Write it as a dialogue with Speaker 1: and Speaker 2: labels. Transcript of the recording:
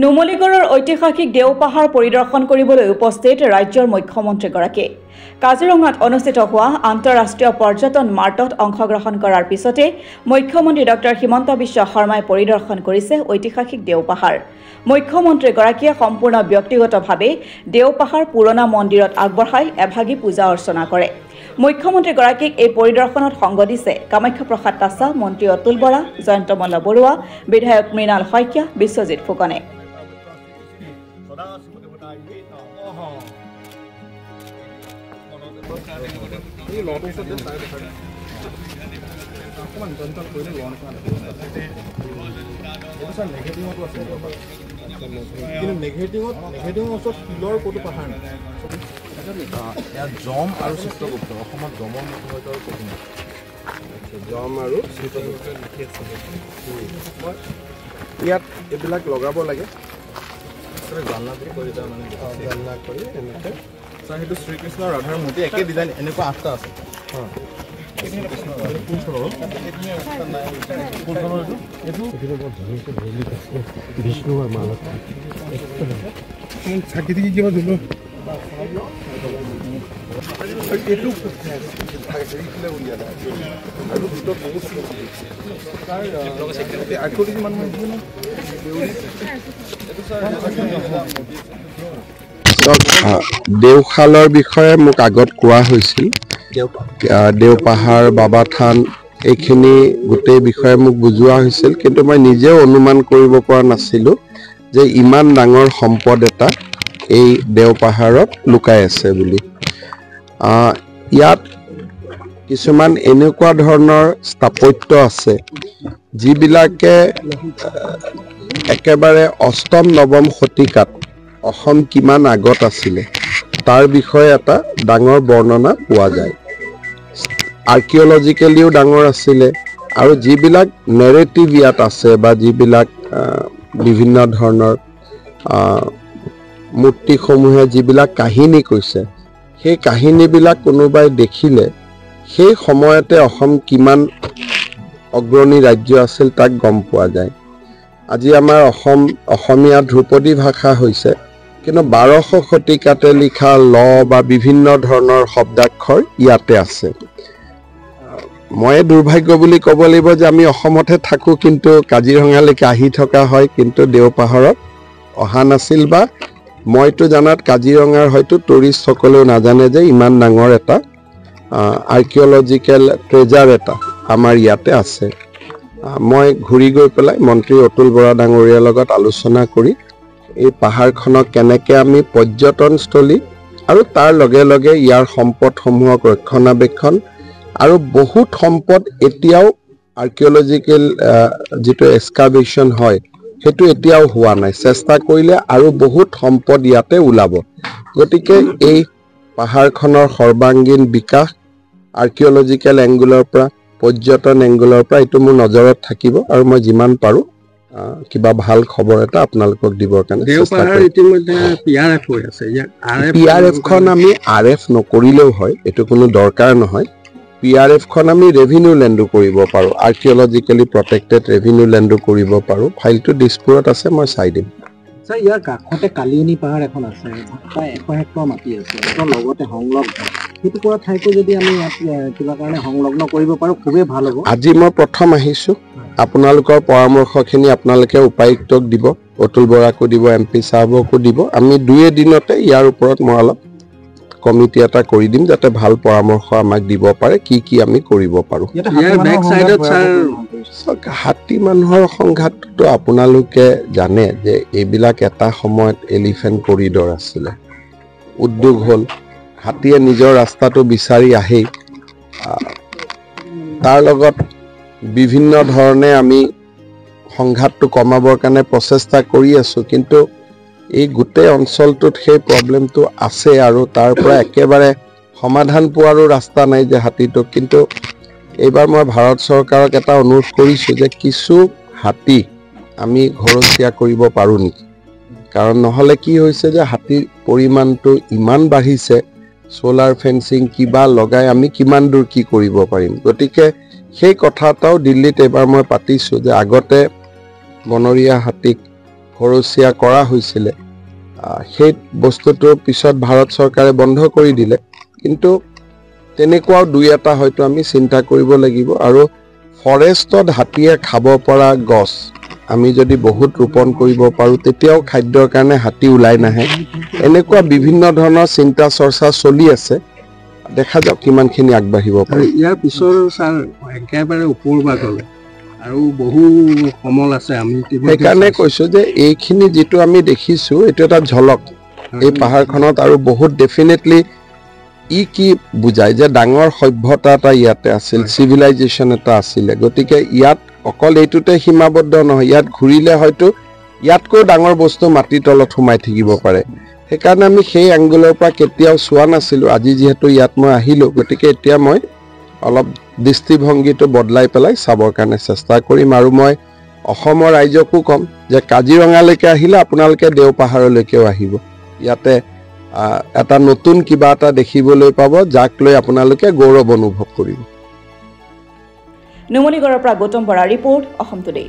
Speaker 1: নুমলীগড়ৰ ঐতিহাসিক দেওপাহাৰ পৰিদৰ্শন কৰিবলৈ উপস্থিত ৰাজ্যৰ মুখ্যমন্ত্ৰীগৰাকী কাজিৰঙাত অনুষ্ঠিত হোৱা আন্তঃৰাষ্ট্ৰীয় পৰ্যটন মাৰ্টত অংশগ্ৰহণ কৰাৰ পিছতে মুখ্যমন্ত্ৰী ডক্টৰ হিমন্ত বিশ্ব শৰ্মাই পৰিদৰ্শন কৰিছে ঐতিহাসিক দেওপাহাৰ। মুখ্যমন্ত্ৰীগৰাকীয়ে সম্পূৰ্ণ ব্যক্তিগতভাৱে দেওপাহাৰ পুৰণা মন্দিৰত আগবঢ়াই এভাগী পূজা অৰ্চনা কৰে। মুখ্যমন্ত্ৰীগৰাকীক এই পৰিদৰ্শনত সংগ দিছে কামাখ্যা প্ৰসাদ তাছা, মন্ত্ৰী অতুল বৰা, জয়ন্ত মল্ল বৰুৱা, বিধায়ক মৃণাল শইকীয়া, বিশ্বজিৎ ফুকনে।
Speaker 2: জম আৰু চিত্ৰগুপ্ত অসমত জমৰ মুখ্যমন্ত্ৰী জম আৰু চিত্ৰগুপ্ত ইয়াত এইবিলাক লগাব লাগে জালনা কৰি এনেকৈ সেইটো শ্ৰীকৃষ্ণ ৰাধাৰ মূৰ্তি একে ডিজাইন এনেকুৱা 8টা আছে।
Speaker 3: দেওশালৰ বিষয়ে মোক আগত কোৱা হৈছিল। দেওপাহাৰ, বাবা থান এইখিনি গোটেই বিষয়ে মোক বুজোৱা হৈছিল, কিন্তু মই নিজেও অনুমান কৰিব পৰা নাছিলোঁ যে ইমান ডাঙৰ সম্পদ এটা এই দেওপাহাৰত লুকাই আছে বুলি। ইয়াত কিছুমান এনেকুৱা ধৰণৰ স্থাপত্য আছে যিবিলাকে একেবাৰে 8ম 9ম শতিকাত অসম কিমান আগত আছিলে তাৰ বিষয়ে এটা ডাঙৰ বৰ্ণনা পোৱা যায়। আৰ্কিঅলজিকেলিও ডাঙৰ আছিলে আৰু যিবিলাক নেৰেটিভ ইয়াত আছে বা যিবিলাক বিভিন্ন ধৰণৰ মূৰ্তিসমূহে যিবিলাক কাহিনী কৈছে, সেই কাহিনীবিলাক কোনোবাই দেখিলে সেই সময়তে অসম কিমান অগ্ৰণী ৰাজ্য আছিল তাক গম পোৱা যায়। আজি আমাৰ অসমীয়া ধ্ৰুপদী ভাষা হৈছে, কিন্তু 1200 শতিকাতে লিখা ল বা বিভিন্ন ধৰণৰ শব্দাক্ষৰ ইয়াতে আছে। মই দুৰ্ভাগ্য বুলি ক'ব লাগিব যে আমি অসমতে থাকোঁ, কিন্তু কাজিৰঙালৈকে আহি থকা হয়, কিন্তু দেওপাহাৰত অহা নাছিল, বা মইতো জানাত কাজিৰঙাৰ হয়তো টুৰিষ্টসকলেও নাজানে যে ইমান ডাঙৰ এটা আৰ্কিঅলজিকেল ট্ৰেজাৰ এটা আমাৰ ইয়াতে আছে। মই ঘূৰি গৈ পেলাই মন্ত্ৰী অতুল বৰা ডাঙৰীয়াৰ লগত আলোচনা কৰি এই পাহাৰখনক কেনেকৈ আমি পৰ্যটনস্থলী আৰু তাৰ লগে লগে ইয়াৰ সম্পদসমূহক ৰক্ষণাবেক্ষণ আৰু বহুত সম্পদ এতিয়াও আৰ্কিঅলজিকেল যিটো এক্সকাভেশ্যন হয় সেইটো এতিয়াও হোৱা নাই। চেষ্টা কৰিলে আৰু বহুত সম্পদ ইয়াতে ওলাব। গতিকে এই পাহাৰখনৰ সৰ্বাংগীন বিকাশ আৰ্কিঅলজিকেল এংগুলৰ পৰা, পৰ্যটন এংগুলৰ পৰা এইটো মোৰ নজৰত থাকিব আৰু মই যিমান পাৰোঁ কিবা ভাল খবৰ এটা আপোনালোকক দিবৰ কাৰণে চেষ্টা কৰিম। PRFখন আমি RF নকৰিলেও হয়, এইটো কোনো দৰকাৰ নহয়। PRFখন আমি ৰেভিনিউ লেণ্ডো কৰিব পাৰোঁ, আৰ্কিঅলজিকেলি প্ৰটেক্টেড ৰেভিনিউ লেণ্ডো কৰিব পাৰোঁ। ফাইলটো দিছপুৰত আছে, মই চাই দিম।
Speaker 4: ছাৰ, ইয়াৰ কাষতে কালিয়নী পাহাৰ এখন আছে, প্ৰায় 100 হেক্টৰ মাটি আছে, তাৰ লগতে সংলগ্ন। সেইটো পৰা ঠাইটো যদি আমি ইয়াত কিবা কাৰণে সংলগ্ন কৰিব পাৰোঁ খুবেই ভাল হ'ব।
Speaker 3: আজি মই প্ৰথম আহিছোঁ, আপোনালোকৰ পৰামৰ্শখিনি আপোনালোকে উপায়ুক্তক দিব, অতুল বৰাকো দিব, MP সাহেবকো দিব। আমি 2 দিনতে ইয়াৰ ওপৰত মই অলপ কমিটি এটা কৰি দিম যাতে ভাল পৰামৰ্শ আমাক দিব পাৰে কি কি আমি কৰিব পাৰোঁ। হাতী মানুহৰ সংঘাতটো আপোনালোকে জানে যে এইবিলাক এটা সময়ত এলিফেণ্ট কৰিডৰ আছিলে, উদ্যোগ হ'ল, হাতীয়ে নিজৰ ৰাস্তাটো বিচাৰি আহেই। তাৰ লগত বিভিন্ন ধৰণে আমি সংঘাতটো কমাবৰ কাৰণে প্ৰচেষ্টা কৰি আছোঁ, কিন্তু এই গোটেই অঞ্চলটোত সেই প্ৰব্লেমটো আছে আৰু তাৰ পৰা একেবাৰে সমাধান পোৱাৰো ৰাস্তা নাই যে হাতীটোক। কিন্তু এইবাৰ মই ভাৰত চৰকাৰক এটা অনুৰোধ কৰিছোঁ যে কিছু হাতী আমি ঘৰচীয়া কৰিব পাৰোঁ নেকি, কাৰণ নহ'লে কি হৈছে যে হাতীৰ পৰিমাণটো ইমান বাঢ়িছে, সোলাৰ ফেন্সিং কিবা লগাই আমি কিমান দূৰ কি কৰিব পাৰিম। গতিকে সেই কথা এটাও দিল্লীত এবাৰ মই পাতিছোঁ যে আগতে বনৰীয়া হাতীক ঘৰচীয়া কৰা হৈছিলে সেই বস্তুটো পিছত ভাৰত চৰকাৰে বন্ধ কৰি দিলে কিন্তু তেনেকুৱাও দুই এটা হয়তো আমি চিন্তা কৰিব লাগিব আৰু ফৰেষ্টত হাতীয়ে খাব পৰা গছ আমি যদি বহুত ৰোপণ কৰিব পাৰোঁ তেতিয়াও খাদ্যৰ কাৰণে হাতী ওলাই নাহে এনেকুৱা বিভিন্ন ধৰণৰ চিন্তা চৰ্চা চলি আছে দেখা যাওক কিমানখিনি আগবাঢ়িব পাৰি
Speaker 4: ইয়াৰ পিছৰ ছাৰ একেবাৰে ওপৰ গ'লে আৰু বহু সমল আছে আমি
Speaker 3: সেইকাৰণে কৈছোঁ যে এইখিনি যিটো আমি দেখিছোঁ এইটো এটা ঝলক এই পাহাৰখনত আৰু বহুত ডেফিনেটলি কি বুজায় যে ডাঙৰ সভ্যতা এটা ইয়াতে আছিল চিভিলাইজেশ্যন এটা আছিলে গতিকে ইয়াত অকল এইটোতে সীমাবদ্ধ নহয় ইয়াত ঘূৰিলে হয়তো ইয়াতকৈ ডাঙৰ বস্তু মাটিৰ তলত সোমাই থাকিব পাৰে সেইকাৰণে আমি সেই এংগলৰ পৰা কেতিয়াও চোৱা নাছিলোঁ আজি যিহেতু ইয়াত মই আহিলোঁ গতিকে এতিয়া মই অলপ দৃষ্টিভংগীটো বদলাই পেলাই চাবৰ কাৰণে চেষ্টা কৰিম আৰু মই অসমৰ ৰাইজকো ক'ম যে কাজিৰঙালৈকে আহিলে আপোনালোকে দেওপাহাৰলৈকেও আহিব ইয়াতে এটা নতুন কিবা এটা দেখিবলৈ পাব যাক লৈ আপোনালোকে গৌৰৱ অনুভৱ কৰিব
Speaker 1: নুমলীগড়ৰ পৰা গৌতম বৰাৰ ৰিপৰ্ট অসম টুডে।